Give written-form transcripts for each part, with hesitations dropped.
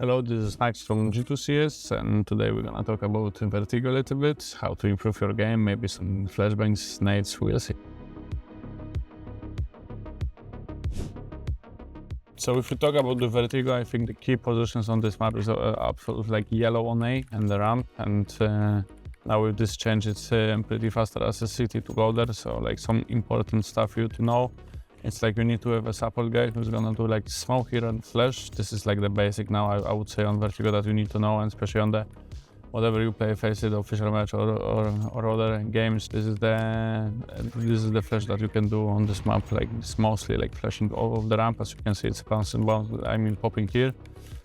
Hello, this is Snax from G2CS, and today we're gonna talk about Vertigo a little bit, how to improve your game, maybe some flashbangs, nades, we'll see. So if we talk about the Vertigo, I think the key positions on this map is absolutely like yellow on A and the ramp, and now with this change it's pretty faster as a city to go there, so like some important stuff you to know. It's like you need to have a support guy who's gonna do like smoke here and flash. This is like the basic now, I would say, on Vertigo that you need to know, and especially on the whatever you play, face it, official match or other games. This is the flash that you can do on this map. Like it's mostly like flashing all of the ramp. As you can see, it's bouncing, popping here.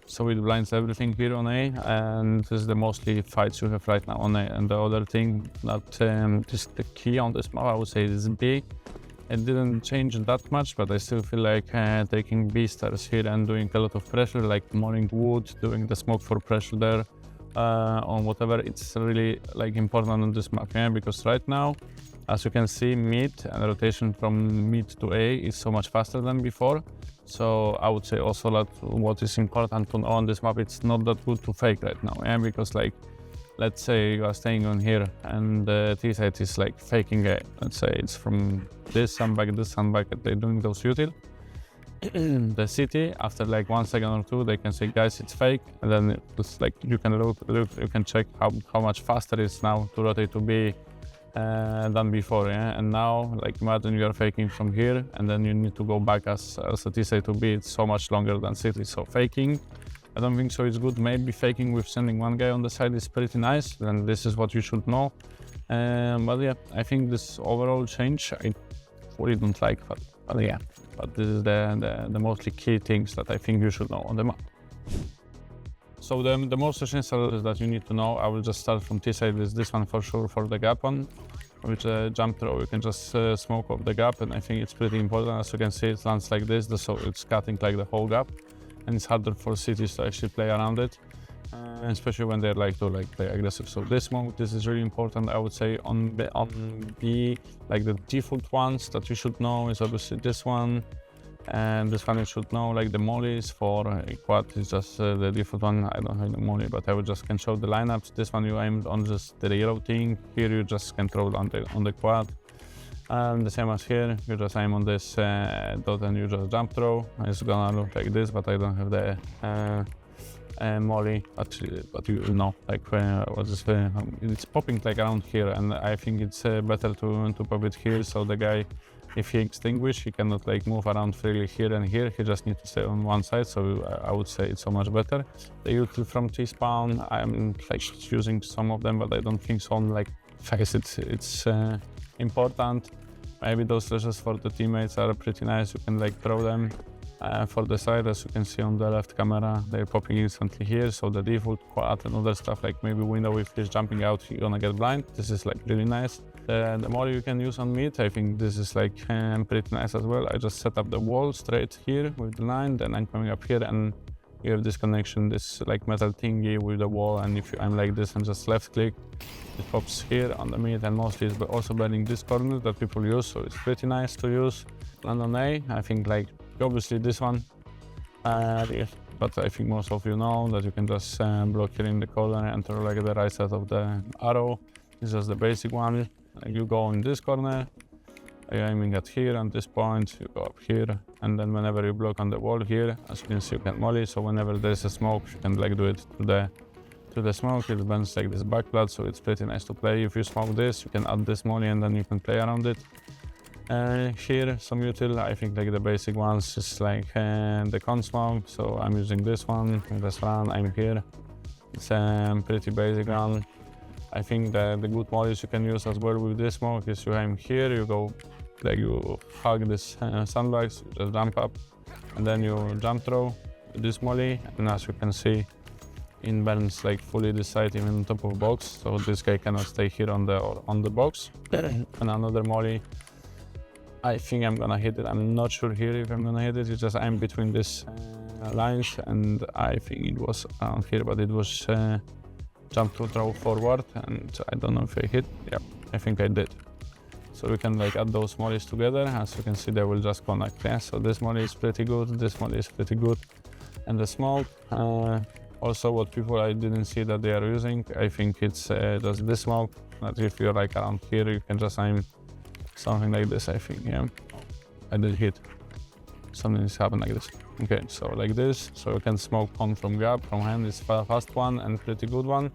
So it blinds everything here on A, and this is the mostly fights you have right now on A. And the other thing that is the key on this map, I would say, is B. It didn't change that much, but I still feel like taking B stars here and doing a lot of pressure, like molling wood, doing the smoke for pressure there on whatever. It's really like important on this map, yeah? Because right now, as you can see, mid and rotation from mid to A is so much faster than before. So I would say also that what is important to know on this map, it's not that good to fake right now, yeah? Because like, let's say you are staying on here and the T side is like faking A. Let's say it's from this sandbag, they're doing those util. The city, after like 1 second or two, they can say, guys, it's fake. And then it's like, you can look, you can check how much faster it's now to rotate to B than before, yeah? And now, like imagine you are faking from here and then you need to go back as a T side to B. It's so much longer than city, so faking, I don't think so it's good. Maybe faking with sending one guy on the side is pretty nice, and this is what you should know. But yeah, I think this overall change I fully don't like, but yeah. But this is the mostly key things that I think you should know on the map. So the most essential is that you need to know, I will just start from T side, is this one for sure for the gap one. With a jump throw, you can just smoke off the gap, and I think it's pretty important. As you can see, it lands like this, so it's cutting like the whole gap. And it's harder for cities to actually play around it, especially when they like to play aggressive. So this smoke, this is really important, I would say. On B, like the default ones that you should know is obviously this one, and this one you should know. Like the mollies for quad is just the default one. I don't have the molly, but I can show the lineups. This one you aimed on just the yellow thing. Here you just can throw on the quad. And the same as here, you just aim on this dot and you just jump throw. It's gonna look like this, but I don't have the molly. Actually, but you know, like it's popping like around here, and I think it's better to pop it here. So the guy, if he extinguish, he cannot like move around freely here and here. He just needs to stay on one side. So I would say it's so much better. The util from T-spawn, I'm like using some of them, but I don't think so on like face it. It's important. Maybe those flashes for the teammates are pretty nice. You can like throw them for the side, as you can see on the left camera. They're popping instantly here. So the default quad and other stuff, like maybe window, if he's jumping out, you're gonna get blind. This is like really nice. The more you can use on mid, I think this is like pretty nice as well. I just set up the wall straight here with the line, then I'm coming up here and you have this connection, this like metal thingy with the wall, and if I'm like this and just left click, it pops here on the mid, and mostly it's also banning this corner that people use, so it's pretty nice to use. And on A, I think like obviously this one, but I think most of you know that you can just block here in the corner and throw like the right side of the arrow. This is the basic one. Like you go in this corner, you're aiming at here, at this point, you go up here, and then whenever you block on the wall here, as you can see, you can molly, so whenever there's a smoke, you can like do it to the smoke. It burns like this backplat, so it's pretty nice to play. If you smoke this, you can add this molly and then you can play around it. Here, some util, I think like the basic ones is like the con smoke, so I'm using this one, this one, I'm here. It's pretty basic one. I think the good mollies you can use as well with this smoke is you aim here, you go, like you hug this sandbags, you just jump up, and then you jump throw this molly, and as you can see, it burns like fully this side, even on top of box, so this guy cannot stay here on the box. And another molly, I think I'm gonna hit it. I'm not sure here if I'm gonna hit it. It's just I'm between these lines, and I think it was around here, but it was jump to throw forward, and I don't know if I hit. Yeah, I think I did. So we can like add those mollies together. As you can see, they will just connect. Yeah, so this molly is pretty good, this molly is pretty good, and the smoke. Also, what people I didn't see that they are using, I think it's just this smoke. That if you're like around here, you can just aim something like this. I think, yeah. I did hit. Something is happening like this. Okay, so like this. So you can smoke on from grab, from hand is fast one and pretty good one.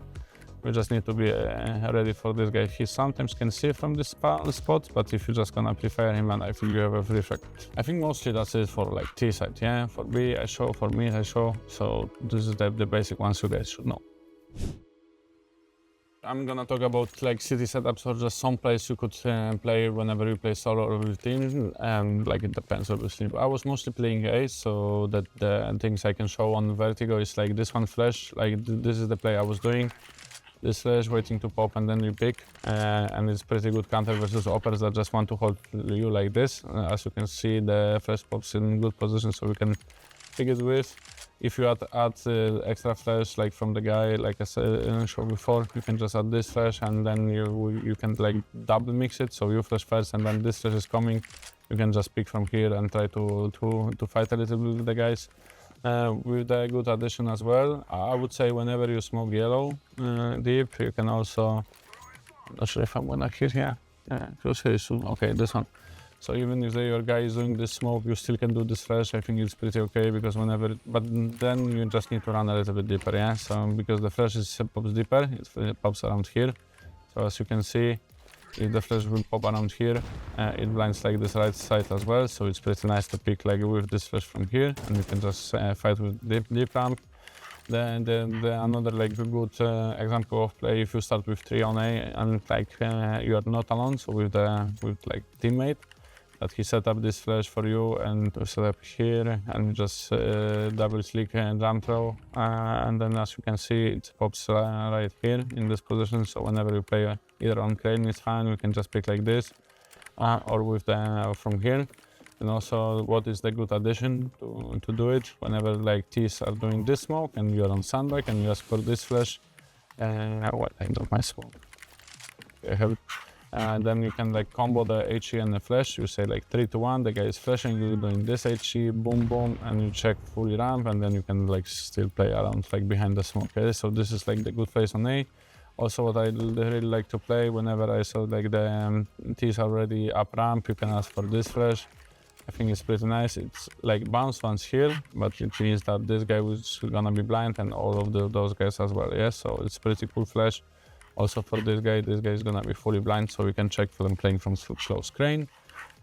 We just need to be ready for this guy. He sometimes can see from this spot, but if you're just gonna prefer him, and I think you have a free frag. I think mostly that's it for like T side, yeah? For B I show, for mid I show, so this is the basic ones you guys should know. I'm gonna talk about like city setups or just some place you could play whenever you play solo or with team, and like it depends obviously. But I was mostly playing A, so that the things I can show on Vertigo is like this one flash, like this is the play I was doing. This flash waiting to pop and then you pick, and it's pretty good counter versus operas that just want to hold you like this. As you can see, the flash pops in good position, so we can pick it with. If you add extra flash like from the guy, like I said showed before, you can just add this flash and then you can like double mix it. So you flash first and then this flash is coming. You can just pick from here and try to fight a little bit with the guys. With a good addition as well, I would say whenever you smoke yellow deep, you can also, I'm not sure if I'm gonna hit here, close here soon, okay, this one. So even if your guy is doing this smoke, you still can do this flash. I think it's pretty okay because whenever, but then you just need to run a little bit deeper, yeah? So because the flash pops deeper, it pops around here. So as you can see, if the flash will pop around here, it blinds like this right side as well, so it's pretty nice to pick like with this flash from here, and you can just fight with deep ramp. Then another like good example of play, if you start with 3 on A and like you are not alone, so with like teammate, that he set up this flash for you and to set up here and just double click and jump throw, and then as you can see it pops right here in this position. So whenever you play either on crane it's fine, you can just pick like this or with the from here. And also what is the good addition to do it whenever like T's are doing this smoke and you're on sandbag and you ask for this flash, what I don't my smoke, I have it. Then you can like combo the HE and the flash. You say like 3 to 1, the guy is flashing, you're doing this HE, boom boom, and you check fully ramp, and then you can like still play around like behind the smoke. Okay, so this is like the good phase on A. Also what I really like to play whenever I saw like the T's already up ramp, you can ask for this flash. I think it's pretty nice. It's like bounce once here, but it means that this guy was gonna be blind and all of those guys as well, yeah? So it's pretty cool flash. Also for this guy is gonna be fully blind, so we can check for them playing from slow screen.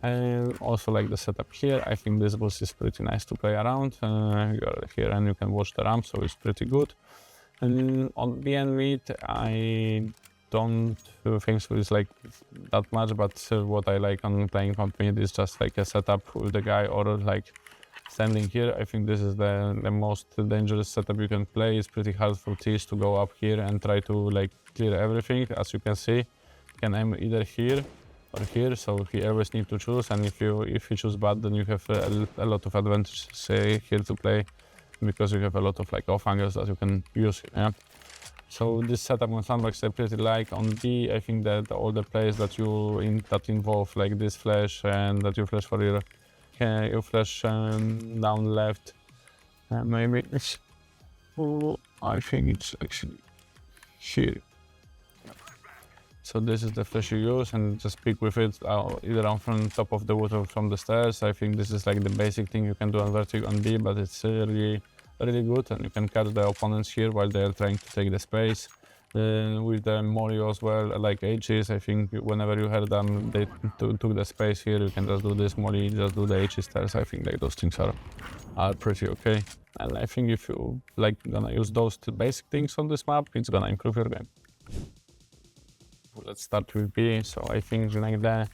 And also like the setup here, I think this boost is pretty nice to play around. You're here and you can watch the ramp, so it's pretty good. And on B and mid, I don't think so it's like that much, but what I like on playing on mid is just like a setup with the guy or like standing here. I think this is the most dangerous setup you can play. It's pretty hard for T's to go up here and try to like clear everything. As you can see, you can aim either here or here, so he always need to choose, and if you choose bad, then you have a lot of advantage here to play, because you have a lot of like off angles that you can use, yeah? So this setup on sandbags I pretty like. On B, I think that all the plays that involve like this flash and that you flash for your you flash down left, maybe it's, I think it's actually here. So this is the flash you use and just pick with it either on from top of the wood or from the stairs. I think this is like the basic thing you can do on Vertigo on B, but it's really good, and you can catch the opponents here while they are trying to take the space. With the Morio as well, like H's, I think whenever you heard them, they took the space here, you can just do this molly, just do the H stairs. I think like those things are pretty okay. And I think if you like gonna use those two basic things on this map, it's gonna improve your game. Let's start with B. So I think like the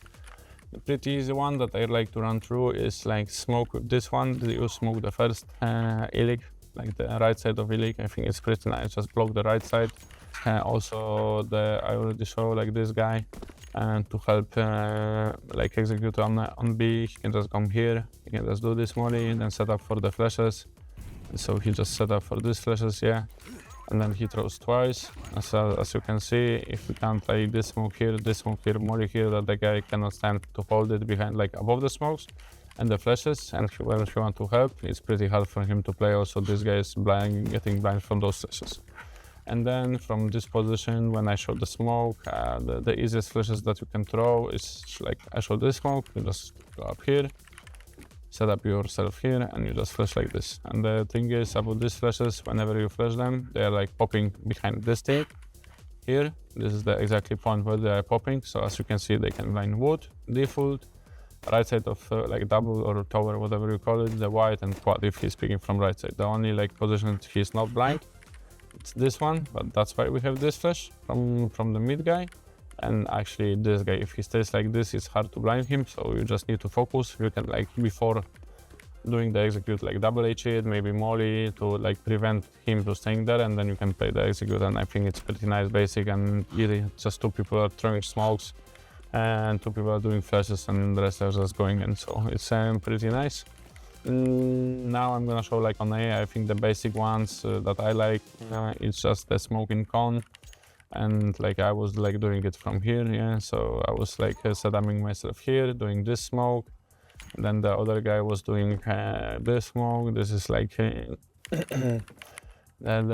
pretty easy one that I like to run through is like smoke with this one. You smoke the first Illig, like the right side of Illig. I think it's pretty nice, just block the right side. Also I already show like this guy, and to help like execute on B, he can just come here, he can just do this molly and then set up for the flashes. So he just set up for these flashes, yeah, and then he throws twice. As you can see, if we can't like this smoke here, molly here, that the guy cannot stand to hold it behind like above the smokes, and the flashes, and when he want to help, it's pretty hard for him to play. Also, this guy is blind, getting blind from those flashes. And then from this position, when I show the smoke, the easiest flashes that you can throw is like I show this smoke, you just go up here, set up yourself here, and you just flash like this. And the thing is about these flashes, whenever you flash them, they are like popping behind this thing here. This is the exactly point where they are popping. So as you can see, they can blind wood, default, right side of like double or tower, whatever you call it, the white, and quad if he's picking from right side. The only like position he's not blind, it's this one, but that's why we have this flash from the mid guy. And actually this guy, if he stays like this, it's hard to blind him, so you just need to focus. You can like before doing the execute like double H it, maybe molly to like prevent him to staying there, and then you can play the execute. And I think it's pretty nice basic and easy. Just two people are throwing smokes and two people are doing flashes and the rest are just going in, so it's pretty nice. Now I'm gonna show like on A. I think the basic ones that I like, it's just the smoking cone, and like I was like doing it from here, yeah. So I was like setting myself here, doing this smoke, and then the other guy was doing this smoke. This is like the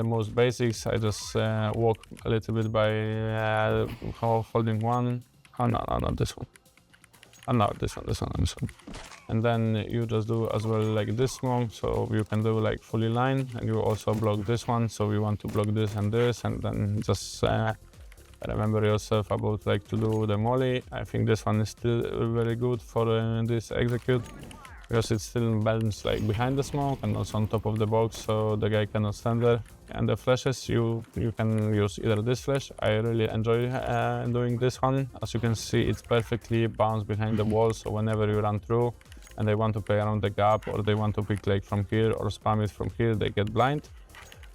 most basics. I just walk a little bit by holding one. Oh no, not this one. Oh no, this one. And then you just do as well like this smoke, so you can do like fully line, and you also block this one, so we want to block this, and then just remember yourself about like to do the molly. I think this one is still very good for this execute, because it's still balanced like behind the smoke and also on top of the box, so the guy cannot stand there. And the flashes, you can use either this flash. I really enjoy doing this one. As you can see, it's perfectly bounced behind the wall, so whenever you run through and they want to play around the gap, or they want to pick like from here or spam it from here, they get blind.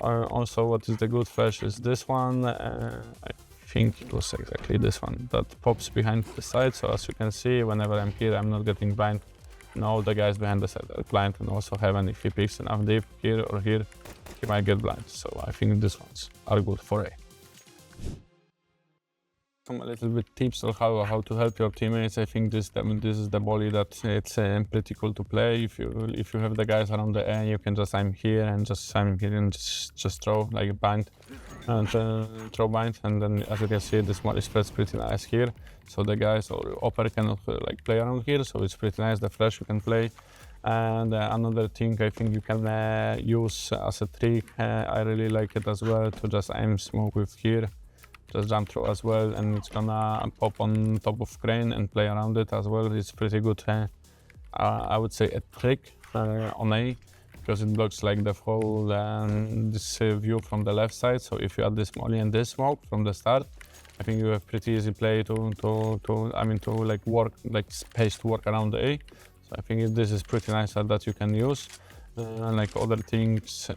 Also, what is the good flash is this one. I think it was exactly this one that pops behind the side, so as you can see, whenever I'm here, I'm not getting blind. No, the guys behind the side are blind, and also Heaven, if he picks enough deep here or here, he might get blind. So I think these ones are good for A. Some a little bit tips on how to help your teammates. I think this is the volley that it's pretty cool to play. If you have the guys around the A, you can just I'm here and just throw like a bind and throw bind, and then as you can see, this volley spreads pretty nice here. So the guys or upper cannot like play around here, so it's pretty nice. The flash you can play. And another thing I think you can use as a trick, I really like it as well, to just aim smoke with here. Just jump through as well, and it's gonna pop on top of crane and play around it as well. It's pretty good, I would say a trick on A, because it blocks like the whole this view from the left side. So if you add this molly and this smoke from the start, I think you have pretty easy play to like work like space to work around the A. So I think this is pretty nice that you can use. Like other things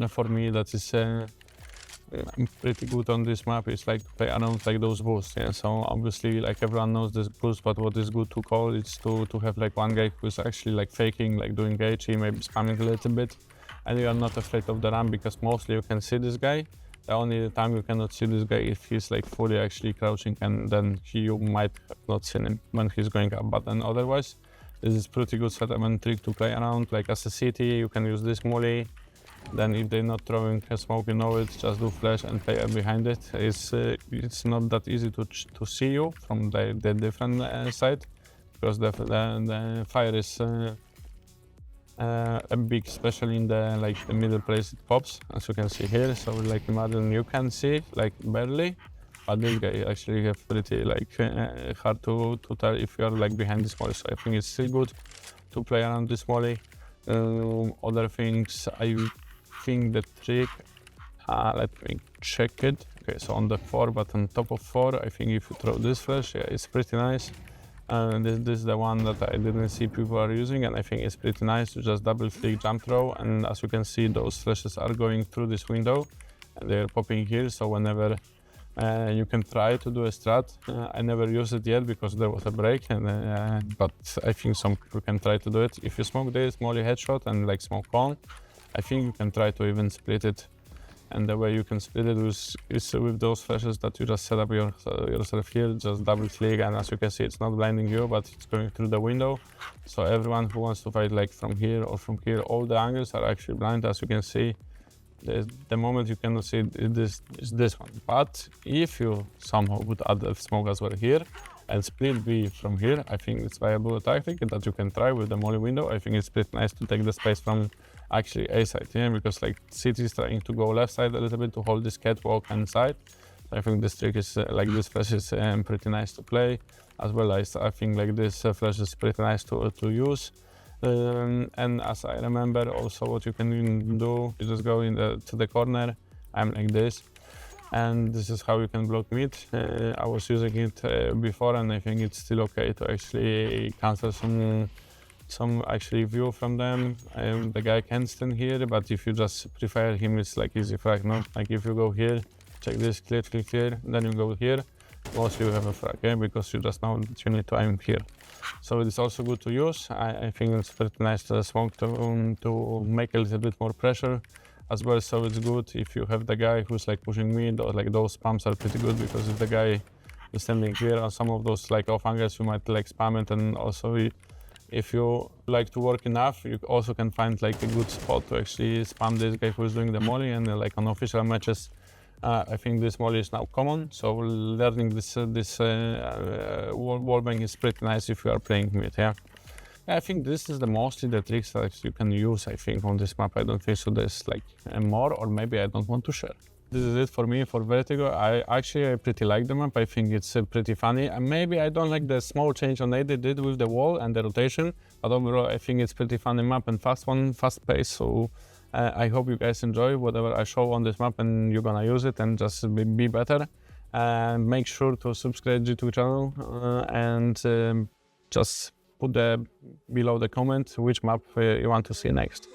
for me that is I'm pretty good on this map is like play around like those boosts, yeah. So obviously like everyone knows this boost, but what is good to call is to have like one guy who's actually like faking, like doing HE, maybe spamming a little bit, and you are not afraid of the ramp, because mostly you can see this guy. The only time you cannot see this guy if he's like fully actually crouching, and then you might have not seen him when he's going up. But then otherwise, this is pretty good settlement trick to play around. Like as a city, you can use this molly. Then if they're not throwing a smoke, you know it, just do flash and play behind it. It's not that easy to see you from the different side, because the fire is a big, especially in the middle place it pops, as you can see here. So like imagine you can see like barely, but this guy actually have pretty like hard to tell if you are like behind this molly. So I think it's still good to play around this molly. Other things, I think the trick, let me check it. Okay, so on the 4, but on top of 4, I think if you throw this flash, yeah, it's pretty nice. This is the one that I didn't see people are using, and I think it's pretty nice to just double flick jump throw. And as you can see, those flashes are going through this window and they're popping here. So whenever you can try to do a strat, I never used it yet because there was a break, but I think some people can try to do it. If you smoke this molly headshot and like smoke on, I think you can try to even split it And the way you can split it is with those flashes that you just set up yourself here, just double click, and as you can see, it's not blinding you, but it's going through the window. So everyone who wants to fight like from here or from here, all the angles are actually blind, as you can see. The moment you cannot see this is this one. But if you somehow would add the smoke as well here and split B from here, I think it's viable tactic that you can try with the molly window. I think it's pretty nice to take the space from actually A side, yeah, because like City is trying to go left side a little bit to hold this catwalk inside. So I think this trick is like this flash is pretty nice to play, as well as I think like this flash is pretty nice to use. And as I remember, also what you can do is just go to the corner. I'm like this, and this is how you can block mid. I was using it before, and I think it's still okay to actually cancel some actually view from them. The guy can stand here, but if you just prefer him, it's like easy frag, no? Like if you go here, check this, clear, then you go here, mostly you have a frag, yeah? Because you just know that you need to aim here. So it's also good to use. I think it's pretty nice to smoke to make a little bit more pressure as well. So it's good if you have the guy who's like pushing mid, or like those spams are pretty good, because if the guy is standing here on some of those like off angles, you might like spam it. And also if you like to work enough, you also can find like a good spot to actually spam this guy who's doing the molly. And like on official matches, I think this molly is now common. So learning this wallbang is pretty nice if you are playing mid, yeah. I think this is mostly the tricks that you can use, I think, on this map. I don't think so there's like more, or maybe I don't want to share. This is it for me for Vertigo. I pretty like the map. I think it's pretty funny. And maybe I don't like the small change on A they did with the wall and the rotation, but overall I think it's pretty funny map and fast pace. So I hope you guys enjoy whatever I show on this map, and you're gonna use it and just be better. And make sure to subscribe to the channel and just put below the comment which map you want to see next.